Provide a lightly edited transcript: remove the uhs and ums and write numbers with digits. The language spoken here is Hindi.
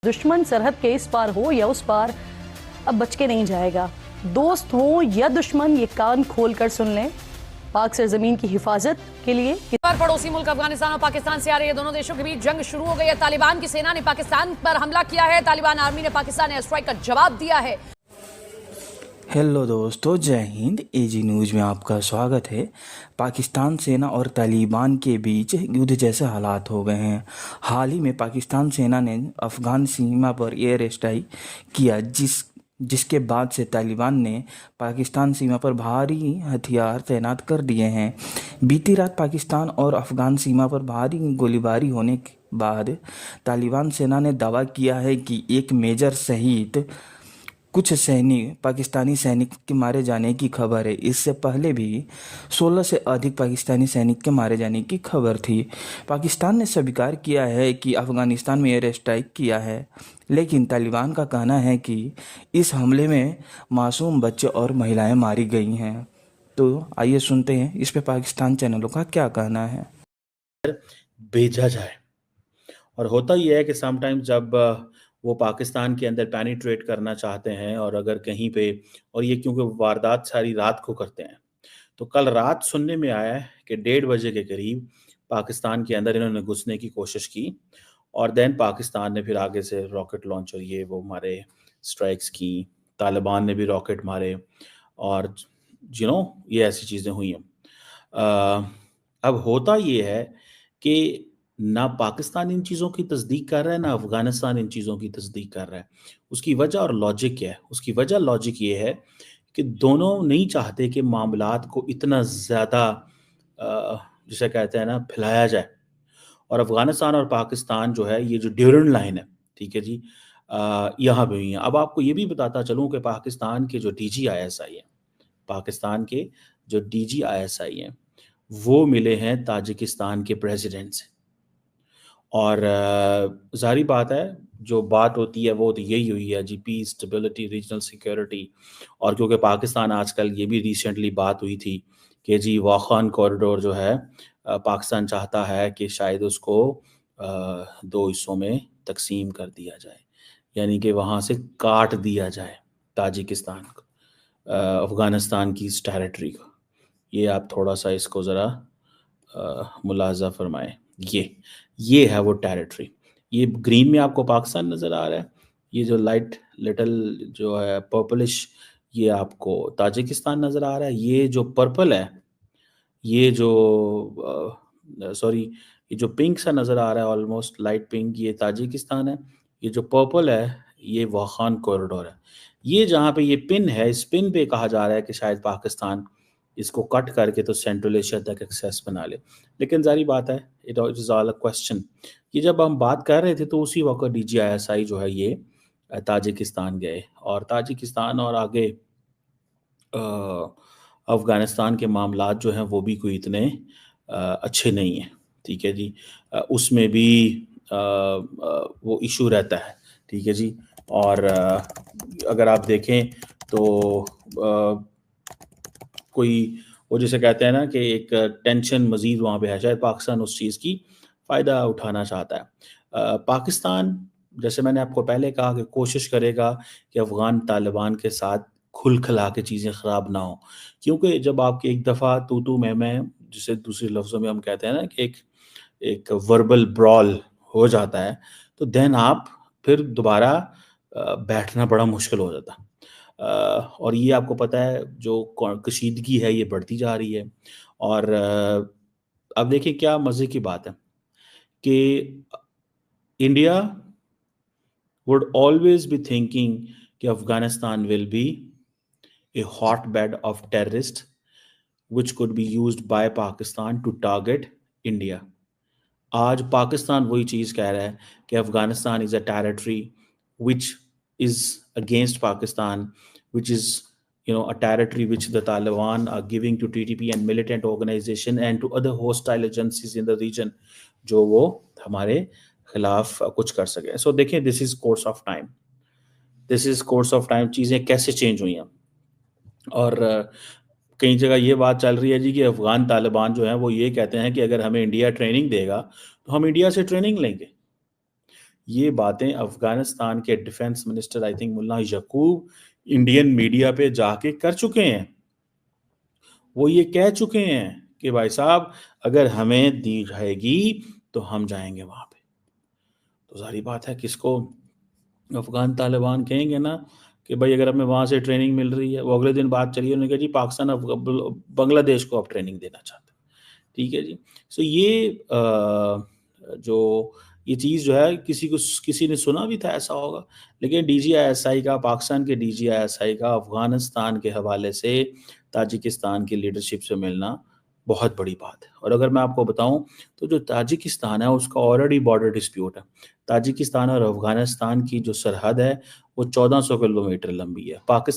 दुश्मन सरहद के इस पार हो या उस पार, अब बच के नहीं जाएगा। दोस्त हो या दुश्मन, ये कान खोलकर सुन लें। पाक सरजमीन की हिफाजत के लिए पड़ोसी मुल्क अफगानिस्तान और पाकिस्तान से आ रही है, दोनों देशों के बीच जंग शुरू हो गई है। तालिबान की सेना ने पाकिस्तान पर हमला किया है। तालिबान आर्मी ने पाकिस्तान एयर स्ट्राइक का जवाब दिया है। हेलो दोस्तों, जय हिंद। एजी न्यूज़ में आपका स्वागत है। पाकिस्तान सेना और तालिबान के बीच युद्ध जैसे हालात हो गए हैं। हाल ही में पाकिस्तान सेना ने अफ़गान सीमा पर एयर स्ट्राइक किया, जिसके बाद से तालिबान ने पाकिस्तान सीमा पर भारी हथियार तैनात कर दिए हैं। बीती रात पाकिस्तान और अफ़गान सीमा पर भारी गोलीबारी होने के बाद तालिबान सेना ने दावा किया है कि एक मेजर सहित कुछ पाकिस्तानी सैनिक के मारे जाने की खबर है। इससे पहले भी 16 से अधिक पाकिस्तानी सैनिक के मारे जाने की खबर थी। पाकिस्तान ने स्वीकार किया है कि अफ़गानिस्तान में एयर स्ट्राइक किया है, लेकिन तालिबान का कहना है कि इस हमले में मासूम बच्चे और महिलाएं मारी गई हैं। तो आइए सुनते हैं इस पे पाकिस्तान चैनलों का क्या कहना है। भेजा जाए। और होता यह है कि समटाइम्स जब वो पाकिस्तान के अंदर पेनिट्रेट करना चाहते हैं और अगर कहीं पे, और ये क्योंकि वारदात सारी रात को करते हैं, तो कल रात सुनने में आया है कि 1:30 बजे के करीब पाकिस्तान के अंदर इन्होंने घुसने की कोशिश की और देन पाकिस्तान ने फिर आगे से रॉकेट लॉन्चर ये वो मारे, स्ट्राइक्स की। तालिबान ने भी रॉकेट मारे और ये ऐसी चीज़ें हुई हैं। अब होता ये है कि ना पाकिस्तान इन चीज़ों की तस्दीक कर रहा है, ना अफ़गानिस्तान इन चीज़ों की तस्दीक कर रहा है। उसकी वजह और लॉजिक क्या है? उसकी वजह लॉजिक ये है कि दोनों नहीं चाहते कि मामलात को इतना ज़्यादा जिसे कहते हैं ना फैलाया जाए। और अफ़गानिस्तान और पाकिस्तान जो है, ये जो ड्यूरेंट लाइन है, ठीक है जी, यहाँ पे हुई है। अब आपको ये भी बताता चलूँ कि पाकिस्तान के जो DGISI हैं, पाकिस्तान के जो DGISI हैं, वो मिले हैं ताजिकिस्तान के प्रेसिडेंट से। और ज़ाहिर बात है, जो बात होती है वो तो यही हुई है जी, पीस, स्टेबिलिटी, रीजनल सिक्योरिटी। और क्योंकि पाकिस्तान आजकल, ये भी रिसेंटली बात हुई थी कि जी वाखान कॉरिडोर जो है, पाकिस्तान चाहता है कि शायद उसको 2 हिस्सों में तकसीम कर दिया जाए, यानी कि वहाँ से काट दिया जाए ताजिकिस्तान को, अफ़गानिस्तान की इस टेरिटरी को। ये आप थोड़ा सा इसको ज़रा मुलाज़ा फरमाएं। ये है वो टेरिटरी। ये ग्रीन में आपको पाकिस्तान नज़र आ रहा है, ये जो लाइट लिटिल जो है पर्पलिश, ये आपको ताजिकिस्तान नज़र आ रहा है। ये जो पर्पल है, ये जो ये जो पिंक सा नज़र आ रहा है, ऑलमोस्ट लाइट पिंक, ये ताजिकिस्तान है। ये जो पर्पल है, ये वाखान कॉरिडोर है। ये जहाँ पे ये पिन है, इस पिन पे कहा जा रहा है कि शायद पाकिस्तान इसको कट करके तो सेंट्रल एशिया तक एक्सेस बना ले। लेकिन जारी बात है, it is all a question. ये जब हम बात कर रहे थे तो उसी वक्त DGISI जो है ये ताजिकिस्तान गए, और ताजिकिस्तान और आगे अफ़गानिस्तान के मामलात जो हैं वो भी कोई इतने अच्छे नहीं हैं, ठीक है जी। उसमें भी वो इशू रहता है, ठीक है जी। और अगर आप देखें तो कोई वो जिसे कहते हैं ना कि एक टेंशन मज़ीद वहाँ पे है, शायद पाकिस्तान उस चीज़ की फ़ायदा उठाना चाहता है। पाकिस्तान, जैसे मैंने आपको पहले कहा, कि कोशिश करेगा कि अफ़गान तालिबान के साथ खुल खला के चीज़ें ख़राब ना हो, क्योंकि जब आपकी एक दफ़ा तू मैं, जिसे दूसरे लफ्ज़ों में हम कहते हैं ना कि एक वर्बल ब्रॉल हो जाता है, तो देन आप फिर दोबारा बैठना बड़ा मुश्किल हो जाता है। और ये आपको पता है, जो कशीदगी है ये बढ़ती जा रही है। और अब देखिए क्या मज़े की बात है कि India would always be thinking कि Afghanistan will be a hotbed of terrorists which could be used by Pakistan to target India. आज पाकिस्तान वही चीज़ कह रहा है कि Afghanistan is a territory which is against Pakistan, which is a territory which the Taliban are giving to TTP and militant organization and to other hostile agencies in the region, जो वो हमारे खिलाफ कुछ कर सके। सो देखिए, this is course of time, चीज़ें कैसे चेंज हुई हैं। और कई जगह ये बात चल रही है जी कि अफगान तालिबान जो है वो ये कहते हैं कि अगर हमें इंडिया ट्रेनिंग देगा तो हम इंडिया से ट्रेनिंग लेंगे। ये बातें अफगानिस्तान के defence minister I think Mullah Yaqoob Indian media पे जाके कर चुके हैं। वो ये कह चुके हैं कि भाई साहब अगर हमें दी जाएगी तो हम जाएंगे वहां पे। तो सारी बात है, किसको अफगान तालिबान कहेंगे ना कि भाई अगर हमें वहां से ट्रेनिंग मिल रही है, वो अगले दिन बात चली, उन्होंने कहा जी पाकिस्तान बांग्लादेश को आप ट्रेनिंग देना चाहते हैं। ठीक है जी। सो ये जो ये चीज़ जो है किसी ने सुना भी था ऐसा होगा, लेकिन DGISI का, पाकिस्तान के DGISI का अफगानिस्तान के हवाले से ताजिकिस्तान की लीडरशिप से मिलना बहुत बड़ी बात है। और अगर मैं आपको बताऊं तो जो ताजिकिस्तान है उसका ऑलरेडी बॉर्डर डिस्प्यूट है। ताजिकिस्तान और अफगानिस्तान की जो सरहद है वो 1400 किलोमीटर लंबी है। पाकिस्तान